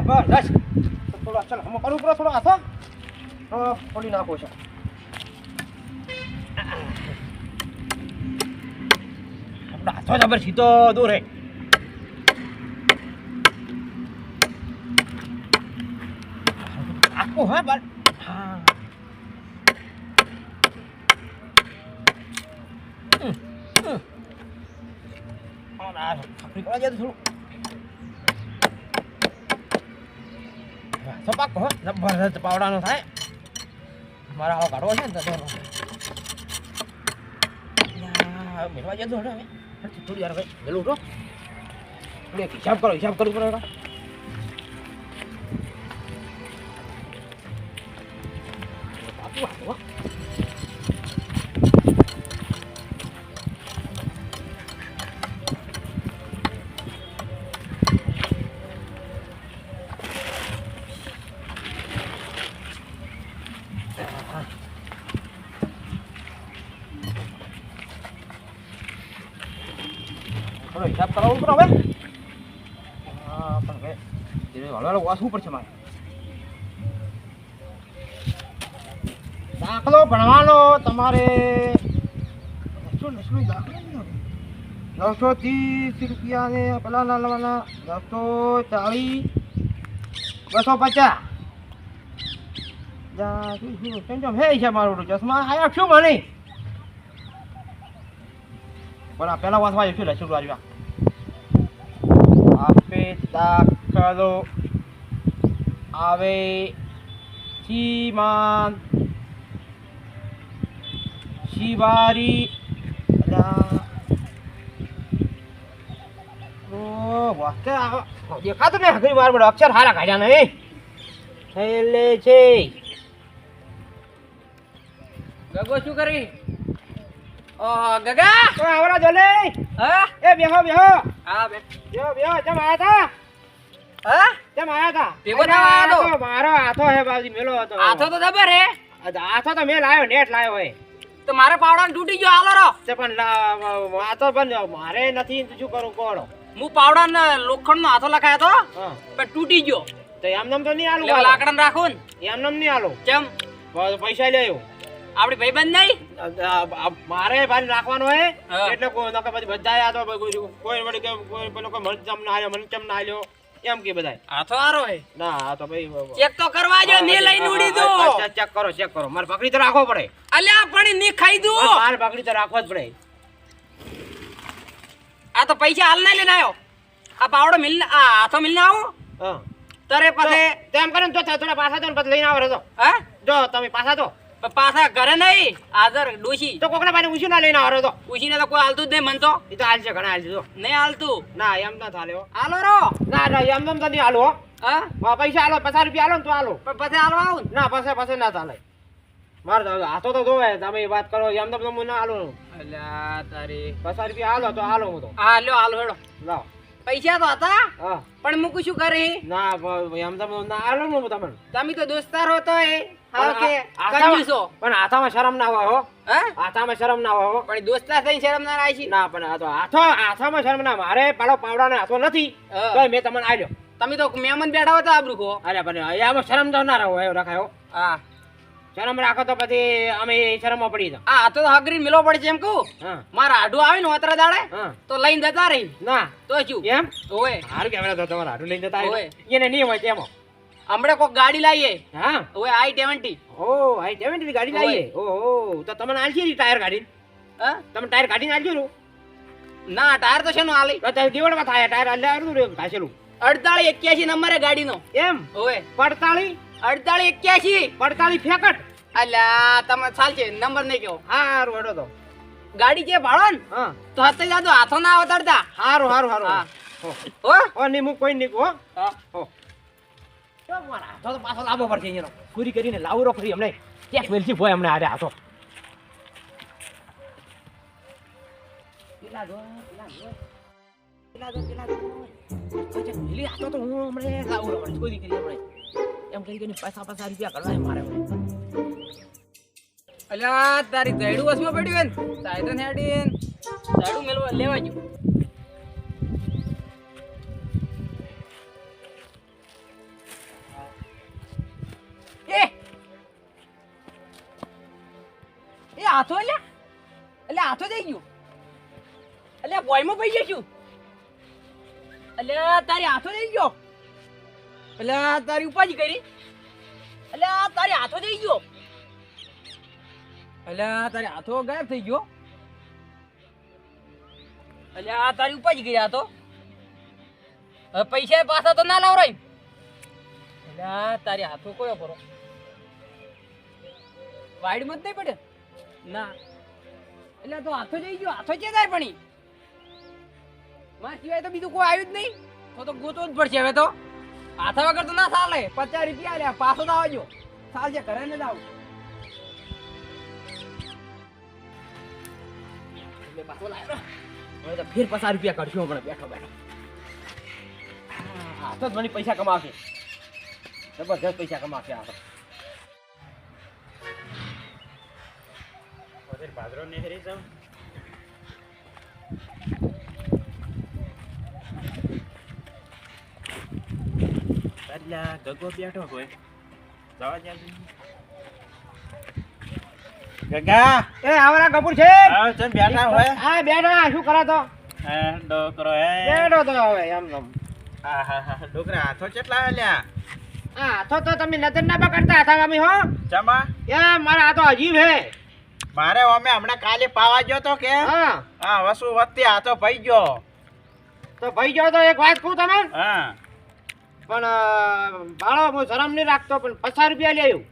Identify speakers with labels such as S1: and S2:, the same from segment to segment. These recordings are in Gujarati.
S1: બસ થોડો ચાલ હમ કરું કરો થોડો હાથો તો ખોલી નાખો છે આપણા હાથો જબર સીધો દૂર હે આખો હા બાર હા આપણી કરવા જાય થોડું સપાક હો જબરદસ્ત પાવડાનો થાય મારા આવો કાઢવો છે ને તો મેળવા જતો હવે થોડી વાર ભાઈ વેલું ઉઠો હિસાબ કરો હિસાબ કરાવવું પડે હવે હા પણ હવે હળવે વાંચવું પડશે મારે દાખલો ભણવાનો તમારે 930 રૂપિયા ને પેલા ના લેવાના 940 250 હે છે મારું ચશ્મા આયા શું મને પણ આ પેલા વાંચવા શું લખ્યું રાજવા આપે દાખલો આવે સીમાન શિવારી દેખાતું ને હકરી વાર બડો અક્ષર હારા કાઢ્યા નહીં છેલ્લે છે
S2: ગગો શું કરી ગગા
S1: આવરા જોલે
S2: હા
S1: એ બેહો
S2: હા બે
S1: બેહો જમ આયા તા
S2: હા
S1: જમ આયા તા
S2: ભેગો થવા આયો તો
S1: મારો હાથો હે બાજી મેલો હતો
S2: હાથો તો જબર હે
S1: હાથો તો મેં લાયો નેટ લાયો હે
S2: તો મારે પાવડાને તૂટી ગયો હાલો રો
S1: તે પણ હાથો પણ મારે નથી શું કરું કોણ
S2: હું પાવડાને લોખંડનો હાથો લખાયો તો
S1: હા
S2: પણ તૂટી ગયો
S1: તો એમ તો નહીં આલું
S2: એટલે લાકડાને રાખું ને
S1: એમ નહીં આલું
S2: કેમ
S1: પૈસા લેયો
S2: આપડી ભાઈબંધ નહીં
S1: મારે ભાઈ રાખવાનો હે
S2: હા.
S1: એટલે કોઈ નકર પછી બધા આ તો કોઈ વળી કે કોઈ પેલો કોઈ મરચમ ના આલ્યો મરચમ ના આલ્યો એમ કે બધાય
S2: હાથો હારો હે
S1: ના આ તો ભાઈ
S2: ચેક તો કરવા જો ને લઈને ઉડી દો
S1: ચેક કરો મારે પકડી તો રાખવો પડે
S2: અલ્યા પણ ની ખાઈ દો
S1: મારે પકડી તો રાખવો જ પડે
S2: આ તો પૈસા હાલ ના લઈને આવ્યો આ પાવડો મિલને આ હાથો મિલને આવો
S1: હા
S2: તરે પછી
S1: તેમ કરે ને તો થોડા પાછા તો પછી લઈને આવો તો
S2: હા
S1: જો તમે પાછા તો
S2: પાછા ઘરે નહીં હાજર ડોશી
S1: તો કોકના પાસે ઉછી ના લઈને આવો તો
S2: ઉછીને તો કોઈ હાલતું જ નહીં મન તો
S1: એ તો હાલશે ઘણા હાલશે તો
S2: નહીં હાલતું
S1: ના એમ ના થાલ્યો
S2: હાલો રો
S1: ના એમ તો નહીં હાલો
S2: હા
S1: પૈસા હાલો 50 રૂપિયા હાલો ને તો હાલો
S2: પણ પછી હાલો આવું ને.
S1: ના પાસે ના ચાલે મારે તો હાથો તો જોવે તમે વાત કરો એમ તો હું ના હાલો
S2: અલ્યા તારી
S1: 50 રૂપિયા હાલો તો હાલો હું તો
S2: હા લ્યો હાલો હેડો
S1: લાવ
S2: પૈસા તો હતા
S1: હા
S2: પણ મૂકું શું કરી
S1: ના એમ તો ના હાલો ને હું તમને
S2: તમે તો દોસ્તાર હતો એ હા કે
S1: હાથામાં-
S2: કંજૂસો
S1: પણ હાથામાં શરમ ના હોય હો
S2: હા
S1: હાથામાં શરમ ના હોય હો
S2: પણ દોસ્તાર થઈને શરમ ના રાખી
S1: ના પણ આ તો હાથામાં શરમ ના મારે પાડો પાવડાને હાથો નથી
S2: હા.
S1: તો મેં તમને આલ્યો
S2: તમે તો મહેમાન બેઠા હતા આબરૂ કહો
S1: અરે પણ આમાં શરમ તો ના રહો એવો રખાયો
S2: હા
S1: શરમ રાખો તો પછી અમે શરમમાં પડી જાવ
S2: આ તો હગરી મિલો પડે છે એમ કહું
S1: હા
S2: મારા આડું આવે ને ઓતરા દાડે
S1: હા
S2: તો લઈને જતા રહી
S1: ના
S2: તો શું
S1: એમ
S2: ઓય
S1: હારું કેમેરા તો તમારા હારું લઈને જતા
S2: ઓય.
S1: એને નહીં હોય તેમાં
S2: હમણે કોક ગાડી લાવીએ
S1: હા
S2: ઓય i70
S1: ઓ આઈ 70 ગાડી લાવીએ ઓહો તો તમને આલશે ની ટાયર ગાડી
S2: હા
S1: તમે ટાયર ગાડીને આલજો રો
S2: ના ટાયર તો શેનું હાલી
S1: તો તારે કેવડમાં થાય ટાયર આલ્યા આરું રે ઘાસેલું
S2: 4881 નંબરે ગાડીનો
S1: એમ
S2: ઓય
S1: 45
S2: 4881
S1: ફેકટ
S2: અલ્યા તમે ચાલશે નંબર નહીં કેવો
S1: હારું હેડો તો
S2: ગાડી જે ભાડો ને
S1: હા
S2: તો હતે જાતો હાથો ના આવતાડતા
S1: હારું
S2: હા.
S1: હો
S2: હો
S1: ઓ ની મુક કોઈ ની હો
S2: હા.
S1: હો તો મારા હાથો તો પાછો લાવવો પડશે એનો પૂરી કરીને લાવું રો ખરી હમણે ક્યાંક વેલસી ભોય હમણે આરે હાથો પેલા જો પેલી હાથો તો હું હમણે લાવું રો પૂરી કરી હમણે એમ કરીને પૈસા રૂપિયા કરવા મારે
S2: અલ્યા તારી દૈડું વસમાં પડ્યું ને સાયદન હેડીન દૈડું મેલવા લેવા ગયું હાથો એટલે હાથો જઈ ગયું એટલે બોયમાં પડી જશું એટલે તારી હાથો જઈ ગયો એટલે તારી ઉપાજી કરી એટલે તારી હાથો જઈ ગયો એટલે તારી હાથો ગાયબ થઈ ગયો એટલે આ તારી ઉપાજી કરી હાથો હવે પૈસા પાછા તો ના લાવરાય એટલે તારી હાથો કોયો કરો વાઈડ મત નહીં પડે ના એટલે તો હાથો જઈ ગયો હાથો છે જાય પણ માર સિવાય તો બીજું કોઈ આવ્યું જ નહીં તો ગોતવો જ પડશે હવે તો હાથા વગર તો ના ચાલે 50 રૂપિયા આલ્યા પાછો તો આવજો ચાલશે ઘરે ને જાવ એટલે પાછો લાવ્યો હવે તો ફેર 50 રૂપિયા કરશું આપણે બેઠો બેઠો હાથો જ મને પૈસા કમાવશે જબરજસ્ત પૈસા કમાશે આ
S3: ઓધર બાદરો નેહરી જાવ એટલે ગગો બેઠો હોય જવા દે ગગા
S1: એ આવરા કપૂર છે
S3: આવ ચમ બેઠા હોય
S1: હા બેઠા શું કરો તો
S3: હા ડોકરો હે
S1: બેઠો તો હવે એમ એમ
S3: હા હા હા ડોકરા હાથો કેટલા આલ્યા
S1: હા તો તમે નજર ના પકડતા હતા અમે હો
S3: ચમા
S1: એ મારા આ તો અજીબ હે
S3: મારે અમે હમણાં કાલે પાવા ગયો તો કે
S1: હા
S3: હા વસુ વત્તી હાથો ભઈ ગયો
S1: તો ભાઈ જો તો એક વાત કહું તમે
S3: હા
S1: પણ ભાડો હું શરમ નહીં રાખતો પણ 50 રૂપિયા લઈ આવ્યું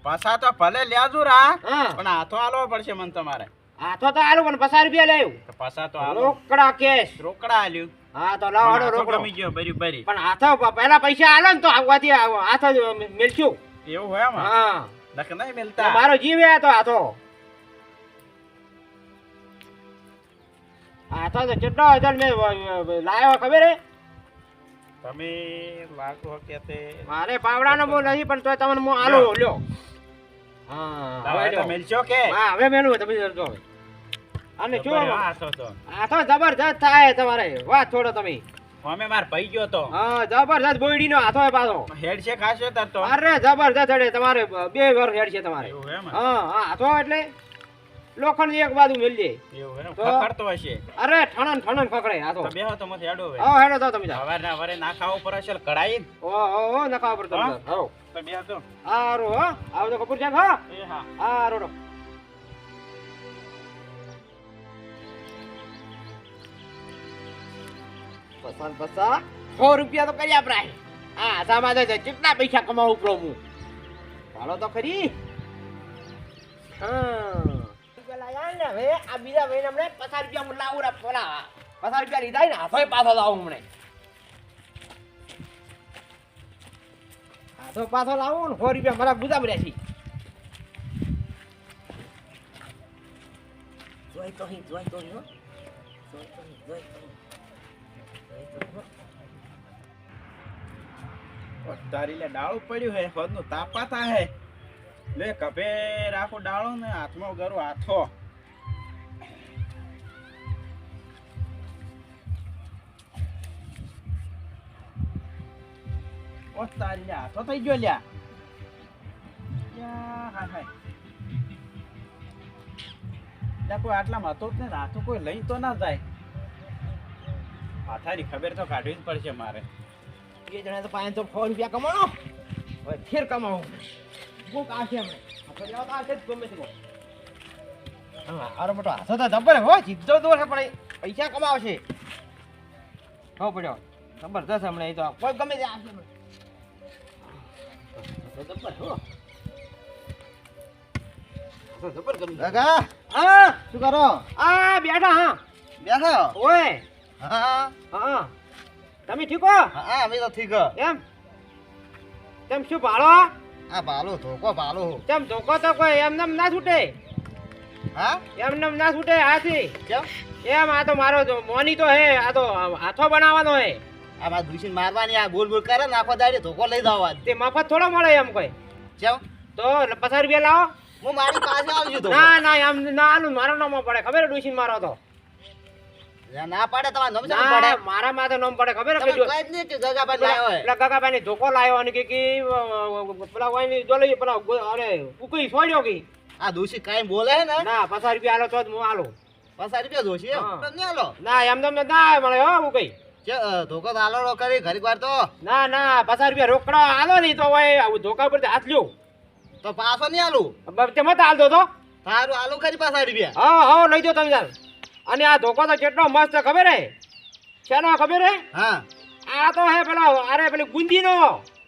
S3: પાછા તો ભલે લેજો રા
S1: હા
S3: પણ હાથો આલવો પડશે મને તમારે
S1: હાથો તો આલું પણ 50 રૂપિયા લઈ આવ્યું
S3: તો પાછા તો આલો
S1: રોકડા કેશ
S3: રોકડા આલ્યું
S1: હા તો લાવ હાડો
S3: હાથો
S1: રોકડો
S3: ગમી ગયો બરી બરી
S1: પણ હાથો પહેલા પૈસા આલો ને તો આવવાથી હાથો મેલશું
S3: એવું હોય આમાં
S1: હા
S3: નક નહીં
S1: તો
S3: મિલતા
S1: મારો જીવ હે તો હાથો હાથો તો કેટલો હજાર મેં લાવ્યો ખબર હે
S3: તમે લાગો કે તે
S1: મારે પાવડાનો બહુ નથી પણ તોય તમને હું આલો લ્યો હા હવે
S3: હવે તો
S1: લ્યો.
S3: મિલશો કે
S1: હા હવે મેલું તમે જજો હવે અને શું
S3: બરાબર, હાથો તો
S1: હાથો જબરજસ્ત થાય તમારે વાત છોડો તમે
S3: અમે માર ભાઈ ગયો તો
S1: હા જબરજસ્ત બોયડીનો હાથો હે પાછો
S3: હેડ છે ખાસો તાર તો
S1: અરે જબરજસ્ત હેડે તમારે 2 ઘર હેડ છે તમારે
S3: એવું એમ
S1: હા હા હાથો એટલે લોખંડ એક બાજુ મેલજે
S3: એવું એમ
S1: તો?
S3: ખખડતો હશે
S1: અરે ઠણન પકડે હાથો
S3: તો બેહો તો મત હેડો હવે
S1: હા હેડો તો તમે જાઓ
S3: હવાર ના વરે ના ખાવો પર હશે કઢાઈ
S1: ઓ નખાવ પર તમે
S3: હા?
S1: હો
S3: તો બેહો તો
S1: હારું હો આવજો કપૂર સાહેબ હા
S3: એ હા
S1: હા રોડો પસંદ 100 રૂપિયા તો કર્યા પ્રાય હા સામાજે છે કેટલા પૈસા કમાવું પ્રો હું ચાલો તો ખરી હા પેલા યાર ને હવે આ બીજા ભાઈને હમણે 50 રૂપિયા હું લાવું રા પેલા 50 રૂપિયા લીધા ને હાથોય પાછો લાવું હમણે હાથો પાછો લાવું ને 100 રૂપિયા મારા ગુદામ રહેશે જોઈ તો હી હો જોઈ તો હી
S3: તારી લે ડાળું પડ્યું હે ખોદ નું તાપા થા હે લે કભે રાખો ડાળો ને હાથમાં ગરો હાથો ઓ તારી લે હાથો થઈ ગયો લ્યા યા હા હા લ્યા કોઈ આટલામાં હતો જ ને હાથો કોઈ લઈ તો ના જાય હાથારી ખબર તો કાઢવી જ પડશે મારે
S1: એ જણા તો 500 રૂપિયા કમાણો હવે ફેર કમાવો બહુ કાશે હમણે આ તો લેવા તો આ છે જ ગમે તે હા અરે મોટો હાથો તો જબર હો સીધો દોર છે પણ એ પૈસા કમાવશે હો પડ્યો જબરદસ્ત હમણે એ તો કોઈ ગમે તે આપશે હમણે જબર હો તો જબર ગમી
S4: કાકા
S1: હા
S4: શું કરો
S1: આ બેઠા હા
S4: બેઠો
S1: ઓય
S4: હા
S1: હા તમે ઠીક હો
S4: હા અમે તો ઠીક
S1: એમ તેમ શું ભાડો
S4: આ ભાલો ધોકો ભાલો
S1: તેમ ધોકો તો કોઈ એમ ના છૂટે
S4: હા
S1: એમ ના છૂટે હાથી
S4: કેમ
S1: એમ આ તો મારો મોની તો હે આ તો હાથો બનાવવાનો હે
S4: આ મારા દુશીન મારવાની આ બોલ બોલ કરે ને આખો દાડે ધોકો લઈ જવા
S1: તે મફત થોડો મળે એમ કોઈ
S4: કેમ
S1: તો 50 રૂપિયા લાવો
S4: હું મારી પાસે આવજો તો
S1: ના એમ ના આલું મારો નામ પડે ખબર ડુસીન મારો તો
S4: ના પાડે તમારે નમ
S1: ના
S4: પડે
S1: મારા માથે નામ પડે ખબર
S4: તમે
S1: કે
S4: કઈ જ નહીં કે ગગાભાઈ લાયો હોય
S1: પેલા ગગાભાઈ ને ધોકો લાવ્યો અને કે પેલા વાયની ડોલી પેલા અરે ઉકઈ છોડ્યો કે
S4: આ દોશી કાંઈ બોલે હે ને
S1: ના 50 રૂપિયા આલો તો જ હું આલું.
S4: 50 રૂપિયા દોશી એમ
S1: હા.
S4: તો નહીં આલો
S1: ના એમ તો ના મળે હો હું કઈ.
S4: ધોકો તો આલો કરી ઘડીક વાર તો
S1: ના ના 50 રૂપિયા રોકડા આલો નહીં તો હોય આવું ધોકા ઉપર હાથ લ્યો.
S4: તો પાછો નહીં આલું
S1: તે મત હાલ દો તો.
S4: તારું આલુ ખરી 50 રૂપિયા
S1: હા હા લઈ દો તમે તાર. અને આ ધોકો તો કેટલો મસ્ત ખબર હે શેનો ખબર હે
S4: હા
S1: આ તો હે પેલો અરે પેલી ગુંદીનો.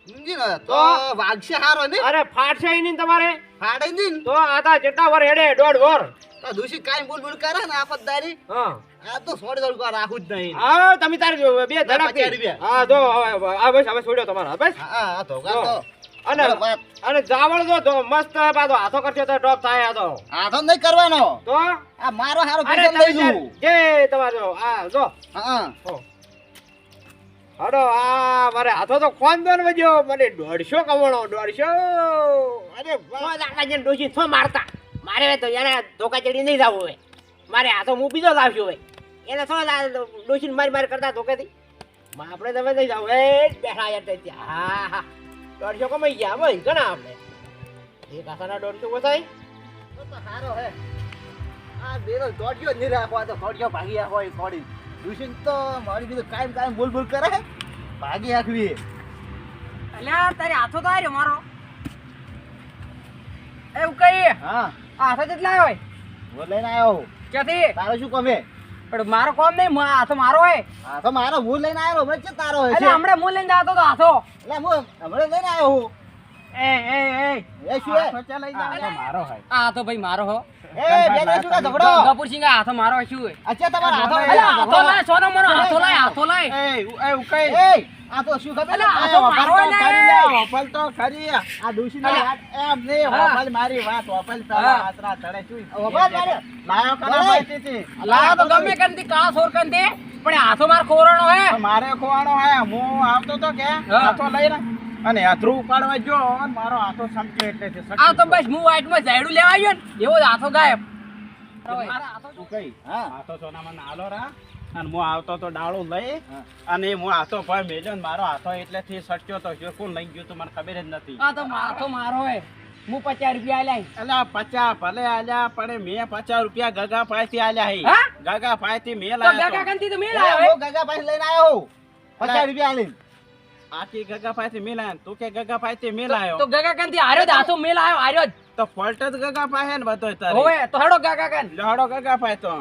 S4: સમજી ને તો
S1: તો?
S4: વાગશે હારો ને
S1: અરે ફાટશે ઈ નહીં તમારે
S4: ફાડે નહીં ને.
S1: તો આ તા જેટલા વર હેડે 1.5 વર.
S4: તો દોશી કાંઈ બોલ બોલ કરે ને આપતદારી
S1: હા
S4: આ તો છોડી દઉં કો રાખું જ નહીં
S1: હા તમે તારે બે ધડક
S4: 50 રૂપિયા.
S1: હા જો હવે બસ હવે છોડ્યો તમારા બસ.
S4: હા હા ધોકા
S1: જો.
S4: તો
S1: અને
S4: બરાબર વાત.
S1: અને જાવળ જો મસ્ત પાછો હાથો કરશે તો ટોપ થાય આ તો.
S4: હાથો નહીં કરવાનો
S1: તો
S4: આ મારો હારો
S1: અરે
S4: પૈસા લઈ
S1: તમે
S4: જઉં
S1: જે તમારો આ જો
S4: હા
S1: હડો આ મારે હાથો તો ખોંદન વજો મને 150 કમાણો 150. અરે વાહ દાદા જન ડોશી છો મારતા મારે હવે તો એને ધોકા ચડી નહીં જાવું હોય મારે હાથો હું બીજો જ આવશું હોય એને છો ડોશી મારી મારી કરતા ધોકેથી આપણે તમે નહીં જાવ એ બેઠા યાર ત્યાં હા હા 150 કમાઈ ગયા ભાઈ ઘણા આપણે એક આસાના 150 બતાય
S4: તો તો હારો હે આ બેરો દોડ્યો જ નહીં રાખો આ તો દોડ્યો ભાગી આખો એ થોડી દુષ્યંત તો મારી બીજું કાયમ બોલ બોલ કરે ભાગી આખવી
S2: અલ્યા તારે હાથો તો આર્યો મારો એવું કઈ
S4: હા
S2: હાથો જેટલા આવ્યો હોય
S4: હું લઈને આવ્યો
S2: ક્યાંથી
S4: તારો શું કમે
S2: પણ મારો કોમ નહીં હાથો મારો હોય
S4: હા તો મારો હું લઈને આવ્યો હમણાં છે તારો હશે
S2: એટલે હમણાં હું લઈને જતો તો હાથો
S4: એટલે હું હમણાં લઈને આવ્યો હું એ શું હે
S3: હાથો ચા લઈ જાઓ. હાથો મારો હોય.
S2: આ હાથો ભાઈ મારો હો
S4: એ બે બે શું કા ઝઘડો
S2: ગપુર સિંહ હાથો મારો હોય શું હોય
S4: અચ્છા તમારો હાથો
S2: અલ્યા હાથો લાય સોનો મનો હાથો લાય
S3: એ ઉકઈ.
S4: એ આ તો શું ખબર
S2: અલ્યા,
S4: છે?
S2: આ તો
S3: વફલ
S2: મારો
S3: તો
S2: ને.
S3: ખરી લે, વફલ તો ખરી.
S4: આ ડોશીની
S2: અલ્યા.
S4: વાત
S3: એમ નહીં,
S2: હા.
S3: વફલ મારી વાત, વફલ
S2: હા.
S3: પેલા હાથરા ધડે શું?
S4: વફલ માર્યો.
S3: લાયો કના
S4: બોલે.
S3: માહિતી હતી?
S2: લાયો તો ગમે કંતી કાળા સોર કંતી પણ એ હાથો માર ખોરણો હે
S3: તો મારે ખોવાનો હે, હું આવતો તો કે
S2: હા.
S3: હાથો લઈને અને હાથરું ઉપાડવા જો અને મારો હાથો સમકે એટલે તે
S2: આ તો બસ હું વાઈટમાં ઝાડું લેવા આવ્યો ને એવો જ હાથો ગાયબ મારા હાથો
S3: તું કઈ
S4: હા.
S3: હાથો સોનામાં નાલો રા અને હું આવતો તો ડાળું લઈ
S4: હા.
S3: અને હું હાથો ભાઈ મેલ્યો ને મારો હાથો એટલેથી સટક્યો તો જો કોણ લઈ ગયું તો મને ખબર જ નથી.
S2: આ તો હાથો મારો હે હું 50 રૂપિયા આલ્યા
S3: અલા 50 ભલે આલ્યા પણ મેં 50 રૂપિયા ગગા પાસેથી આલ્યા હે.
S2: હા?
S3: ગગા પાસેથી મેં
S2: તો
S3: લાયો
S2: ગાગા
S3: તો.
S2: કંતી તો મેલ
S4: એટલે
S2: આવ્યો
S4: હું ગગા પાસે લઈને આવ્યો હું. 50 રૂપિયા આલીને.
S3: આખી ગગા પાસેથી મેં લાયો. તું કે ગગા પાસેથી મેં લાયો.
S2: તો ગાગા કંતી હાર્યો જ હાથો મેલ આવ્યો હાર્યો જ
S3: તો ફોલ્ટ જ ગગા પાસે ને બધો તારે.
S2: હોવે તો હેડો ગાગા કન
S3: લહડો ગગા પાસે તો.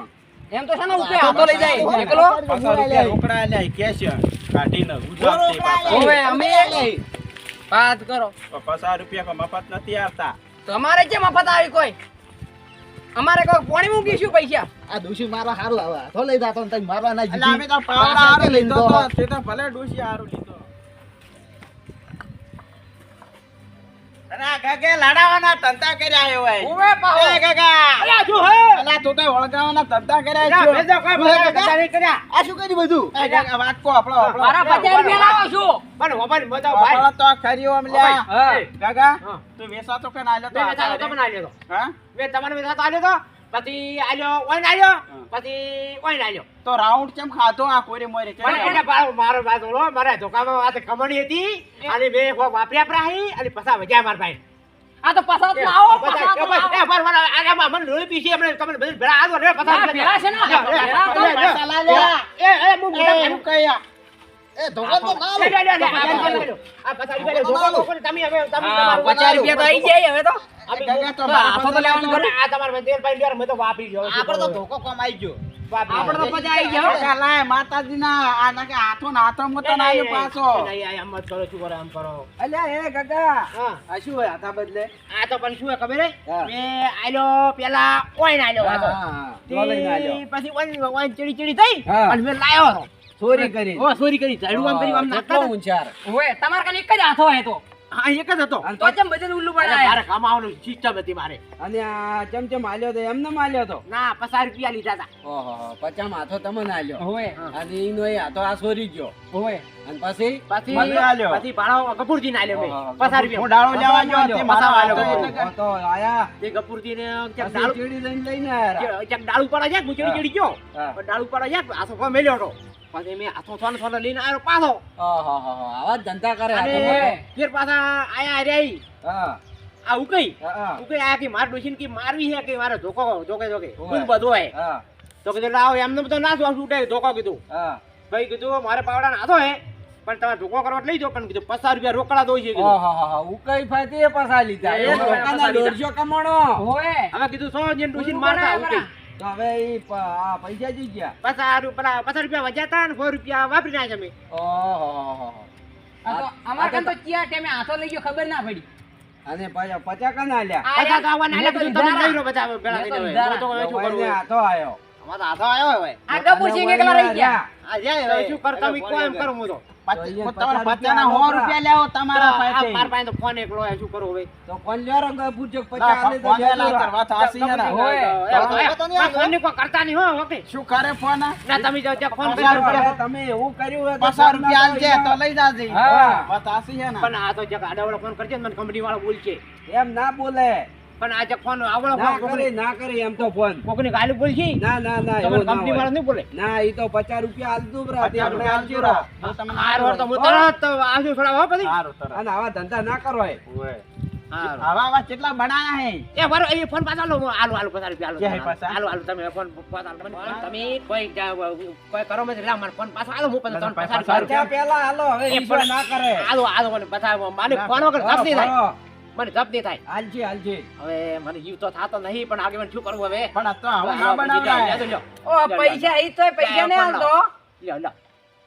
S2: એમ તો છે ને ઉપે હાથો લઈ જાય એકલો
S3: 50 રૂપિયા રોકડા આલ્યા કેશ કાઢીને ઉધારથી પાછા.
S2: હોવે અમે વાત કરો
S3: તો 50 રૂપિયા કોઈ મફત નથી આવતા.
S2: તમારે કેમ મફત આવી કોઈ અમારે કોઈ પોણી મૂકીશું પૈસા
S4: આ ડોશી મારવા હારું આવે. હાથો લઈ જાતો ને તમે મારવા ના
S3: એટલે અમે તો પાવડા
S4: પાછા
S3: હારું
S4: લઈને
S3: લીધો
S4: તો.
S3: તો. તે તો ભલે ડોશી હારું લીધો. અરે આ કાકે લાડાવાના ધંધા કર્યા આવ્યો હોય.
S2: હોવે પાહો
S3: એ કાકા.
S1: અલ્યા જો હે
S3: અલા તું તો વળગાવાના ધંધા કર્યા
S1: ના
S3: છો.
S1: ભેજો કોઈ મને કચા નહીં કર્યા
S4: આ શું કર્યું બધું?
S3: એ કાકા વાત કો આપણો આપણો.
S2: મારા 50 રૂપિયા લાવો છું
S1: પણ હોબાની મજા ભાઈ
S3: આપણો તો ખરી ઓમ લ્યા.
S2: હા.
S3: કાકા
S1: હા.
S3: તું વેસાતો કે ના આલ્યો તો
S1: મેં
S3: આ
S1: વેચાતો તમને આલ્યો તો
S3: હા?
S1: મેં તમને વેચાતો આલ્યો તો પછી આલ્યો ઓઈન આલ્યો
S3: હા.
S1: પછી ઓઈન આલ્યો
S3: તો રાઉન્ડ કેમ ખાધો આ કોરી મોરી કેમ
S1: પણ એને મારો વાત ઓલો મારા ધોકામાં વાત ખમણી હતી અને મેં કો વાપર્યા પ્રાહી અને પછા વજા માર ભાઈ
S2: આ તો પસાત માં આવો પસાત માં આવો
S1: એ પર આગળમાં મને લોહી પીસી આપણે તમને બધી ભેળા આવો રે પછા
S2: ના, ભેળા છે ને? ભેળા તો
S4: મસાલા લ્યા.
S1: એ હું મોટા
S3: એવું કયા
S4: એ ધોકો તો ના
S1: લે,
S4: લો.
S1: લે, લે, લે, આ પછા રૂપિયા ધોકા ધોકો ને તમે હવે તમે
S2: હા,
S1: તમારું
S2: 50 રૂપિયા તો આવી જાય હવે તો
S3: કાકા તો
S2: તો હાથો તો લેવાનું
S1: તમે
S2: ખરું.
S1: આ તમારા તેલ પાઈ લ્યો મેં તો વાપરી ગયો
S4: આપણે તો ધોકો કમાઈ ગયો.
S2: આપણે તો પછી આવી ગયો
S3: કાકા લાય માતાજીના આ નાકે હાથો ને હાથો મત ના આલ્યો પાછો.
S1: નહીં આમ મત કરો શું કરો આમ કરો
S3: અલ્યા એ કાકા
S1: હા
S3: આ શું હોય હાથા બદલે?
S1: આ તો પણ શું હે ખબર હે
S3: હા.
S1: મેં આલ્યો પેલા ઓઈન આલ્યો હતો
S3: જો લઈને આલ્યો.
S1: પછી ઓઈન ચડી ચડી થઈ
S3: હા.
S1: અને મેં લાયો હતો
S3: ચોરી કરી.
S1: ઓ ચોરી કરી ઝાડુ આમ કરી આમ નાખતા હતા.
S3: ઊંચાર.
S2: ઓય તમાર કને એક જ હાથો હોય તો
S1: હા એક જ હતો
S2: તો કેમ બધે ઉલ્લુ
S1: અરે
S2: બનાય
S1: મારે કમાવાનું સિસ્ટમ હતી મારે
S5: અને આ ચમચમ આલ્યો તો એમને માલ્યો તો
S1: ના 50 રૂપિયા લીધા હતા
S5: ઓહો પચામ હાથો તમને આલ્યો
S2: હોય
S5: અને ઈનો એ હાથો આ સોરી ગયો
S2: હોય
S5: અને પછી
S1: પછી
S3: મને આલ્યો.
S1: પછી ભાડો ગપુરજી ને આલ્યો મેં
S5: હા,
S1: 50 રૂપિયા
S3: હું ડાળો લેવા ગયો તે મારા
S1: આલ્યો.
S3: હાથો
S1: હા.
S3: એટલે
S5: તો આયા
S1: તે ગપુરજી ને ક્યાંક
S5: પછી
S1: ડાળું
S5: ચીડી લઈને લઈને આયા
S1: ક્યાંક ડાળું પાડા જાય હું ચડી ચડી ગયો
S5: હા.
S1: પણ ડાળું પાડા જાય આ સોફા મેલ્યો હતો પછી મેં હાથો સોને સોને લઈને આવ્યો પાછો
S5: ઓહો આવા જ ધંધા કરે હાથો
S1: અને
S5: મોટો.
S1: ફેર પાછા આયા રે
S5: હા
S1: આ ઉકઈ
S5: હા
S1: ઉકઈ આ કે માર ડોશીને કે મારવી છે કે મારે ધોકો જોકે
S5: ઓવે.
S1: બધું હોય
S5: હા
S1: તો કીધું લાવો એમને તો ના જોવા છૂટે ધોકો કીધું
S5: હા
S1: ભાઈ કીધું મારે પાવડા નાથો હે પણ તમે ધોકો કરવા લઈ જાઓ પણ કીધું 50 રૂપિયા રોકડા દો છે કીધું
S5: ઓહો ઉકઈ ફાતી એ પાછા લીધા
S1: એ
S5: એ લોકોના
S1: પાછા લીધા.
S5: 150 કમાણો
S2: હોય
S1: હવે કીધું 100 જેન ડોશીને મારતા ઉકઈ
S5: તો હવે ઈ આ પૈસા જી ગયા
S1: 50 રૂપિયા વજાતા ને 100 રૂપિયા વાપરી નાખ્યા અમે
S5: ઓહો
S2: આ તો અમાર કાન તો ચિયા ટાઈમે હાથો લઈ ગયો ખબર ના પડી
S5: અને પાછા 50 કના આલ્યા
S1: પાછા તો આવવાના
S2: મેં
S1: એટલે
S2: તો
S1: કીધું તમે
S2: લીધા.
S1: લઈ લો બધા ભેળા
S2: મેં તો
S1: થઈને
S2: લીધા.
S1: હવે. તો હવે શું કરવું
S5: ભાઈને
S1: હવે?
S5: હાથો આયો
S4: અમારો હાથો આવ્યો હોય
S2: આ ગપુર સિંહ એકલા રહી ગયા
S1: આ જાય હવે શું કર તમે કોઈ એમ કરો હું તો
S3: તમારા પચાના 100 રૂપિયા લેવો તમારા
S1: આ
S3: પાસે
S1: માર પાસે તો ફોન એકલો હે શું કરું હવે
S5: તો કોણ લ્યો રંગ પૂછો 50
S3: ના,
S5: આલે તો
S3: ફોન
S5: લેજો.
S3: ના કરવા તો આસી હે ને.
S2: હોય.
S1: ફોન ની કોઈ કરતા નહીં હો ઓકે
S3: શું કરે ફોન આ?
S1: ના તમે જો જો ફોન
S3: 50
S1: કરી
S3: રૂપિયા.
S5: તમે એવું કર્યું હોય તો
S3: 50 રૂપિયા આલજે તો લઈ જાજે
S5: હા.
S3: વાત આસી હે ને.
S1: પણ આ તો જક આડાવાળો ફોન કરજે ને મને કંપની વાળો બોલશે
S5: એમ ના બોલે
S1: પણ આ જક ફોન આવડો
S5: ના
S1: ફોન
S5: કરે ના કરે એમ તો ફોન
S1: કોકની ગાલી બોલશે
S5: ના ના ના
S1: તો
S5: એવું ના
S1: કંપની
S5: હોય.
S1: વાળો નહીં બોલે
S5: ના ઈ તો 50 રૂપિયા આલતું બરા તે
S3: 50
S5: આપણે
S3: રૂપિયા
S5: આલજો
S3: આલજો
S5: રા.
S3: જો તમને
S1: હાર વાર તો હું તરત આવજો થોડા હો પછી
S3: હારું તરત.
S5: અને આવા ધંધા ના કરો એ
S1: હારું.
S3: આવા કેટલા બનાયા હે
S1: એ બરો એ ફોન પાછા લો આલુ આલુ 50 રૂપિયા
S3: ક્યાં હે પાછા?
S1: આલુ આલુ તમે ફોન પાછા આલો. તમે કોઈ કોઈ કરો મત લા મને ફોન પાછા આલો હું પછી તમને 50 રૂપિયા
S5: પચાસ પેલા હાલો હવે
S1: એ
S5: ઈશ્વર
S1: પણ
S5: ના કરે
S1: આલો આલો મને બતાવો મને ફોન વગર જપ નહીં થાય
S5: ભરો.
S1: મને જપ નહીં થાય
S5: હાલજી હાલજી
S1: હવે મને જીવ તો થાતો નહીં પણ આગળ શું કરવું હવે
S3: પણ આ તો આવું ના બનાવાય.
S2: ઓ પૈસા ઈ તો પૈસા ને આલતો
S1: લ્યો લ્યો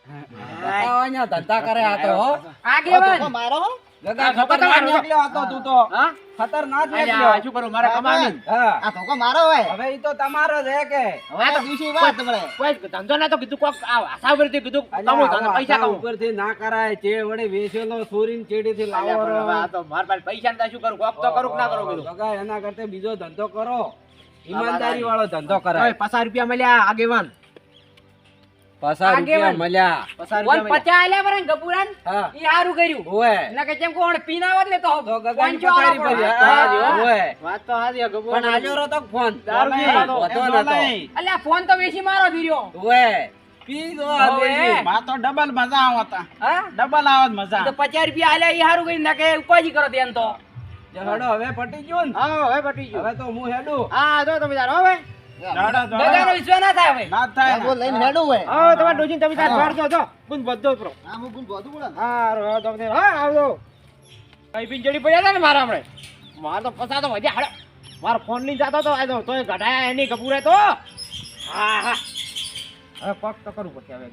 S5: આ અહીંયા ધંધા કરે આ તો હો.
S2: આગેવાન
S4: મારો
S5: ગગા
S1: આ ધોકો
S5: ખતરનાક
S1: તમારો.
S5: નીકળ્યો આ તો તું તો
S1: હા
S5: ખતરનાક
S1: અલ્યા,
S5: નીકળ્યો
S1: શું કરું મારે કમાવાની
S5: હા
S4: આ ધોકો મારો હોય
S5: હવે ઈ તો તમારો જ હે કે
S1: હવે આ તો
S4: દિવસની વાત મળે
S1: કોઈ ધંધો ના તો કીધું કોક આશા પરથી કીધું
S5: અલ્યા,
S1: કમું ધંધો
S5: આવા
S1: પૈસા
S5: આખા
S1: કમું
S5: ઉપરથી ના કરાય ચે વડે વેચેલો ચોરીને ચેડીથી લાવો
S1: અલ્યા, પણ હવે
S5: રો.
S1: આ તો મારા પાસે પૈસા ને શું કરું કોક તો કરું કે ના કરું કીધું
S5: ગગા એના કરતા બીજો ધંધો કરો ઈમાનદારી વાળો ધંધો કરાય
S1: હવે 50 રૂપિયા મળ્યા આગેવાન
S5: 50 રૂપિયા
S2: આગેવાન.
S5: મળ્યા
S1: 50
S2: વન
S1: રૂપિયા
S2: 50 આલ્યા બરાબર ગપુરાન
S5: હા
S2: ઈ હારું કર્યું
S5: ઓએ
S2: ના કે જેમ કોણ પીનાવત ને તો
S5: તો ગગાની
S2: પાંચસો આલવા
S5: પથારી
S2: પડે.
S5: પર હા,
S1: હા.
S5: ઓએ
S1: વાત તો હારી હે, ગબો.
S5: પણ આલ્યો રો તો ફોન
S1: દારૂ
S5: ઓએ,
S1: પીવાનો.
S5: વધો
S3: એમ
S5: નતો.
S3: નહીં.
S2: અલ્યા ફોન તો વેચી મારો ધીર્યો
S5: ઓએ પી દો આ
S2: ઓએ.
S5: દેશી.
S3: માં તો ડબલ મજા આવતા
S2: હા
S3: ડબલ આવત મજા
S2: તો 50 રૂપિયા આલ્યા ઈ હારું કર્યું ના કે ઉપાજી કરો તેમ તો
S5: જો હેડો હવે પટી ગયું ને
S1: હા હવે પટી ગયું
S5: હવે તો હું હેડું
S1: હા જો તમે તાર હવે
S3: દાડા
S2: ગગાનો
S3: દાડા
S2: વિશ્વાસ ના થાય હવે
S3: ના થાય
S4: આ બોલ
S3: ને.
S4: લઈને હેડું હોય
S1: હા તમારે ડોજીને તમે તાર ભરજો જો ગુણ બધો પ્રો
S4: આ હું ગુણ બધું બોલે ને.
S1: હા રો તમે હા આવજો કઈ પિંજડી પડ્યા હતા ને મારા હમણે માર તો પસા તો વધ્યા હડે મારો ફોન લઈને જતો તો આ તો તોય ગઢાયા એની કપૂરે તો હા હા હવે કોક તો કરવું પડશે હવે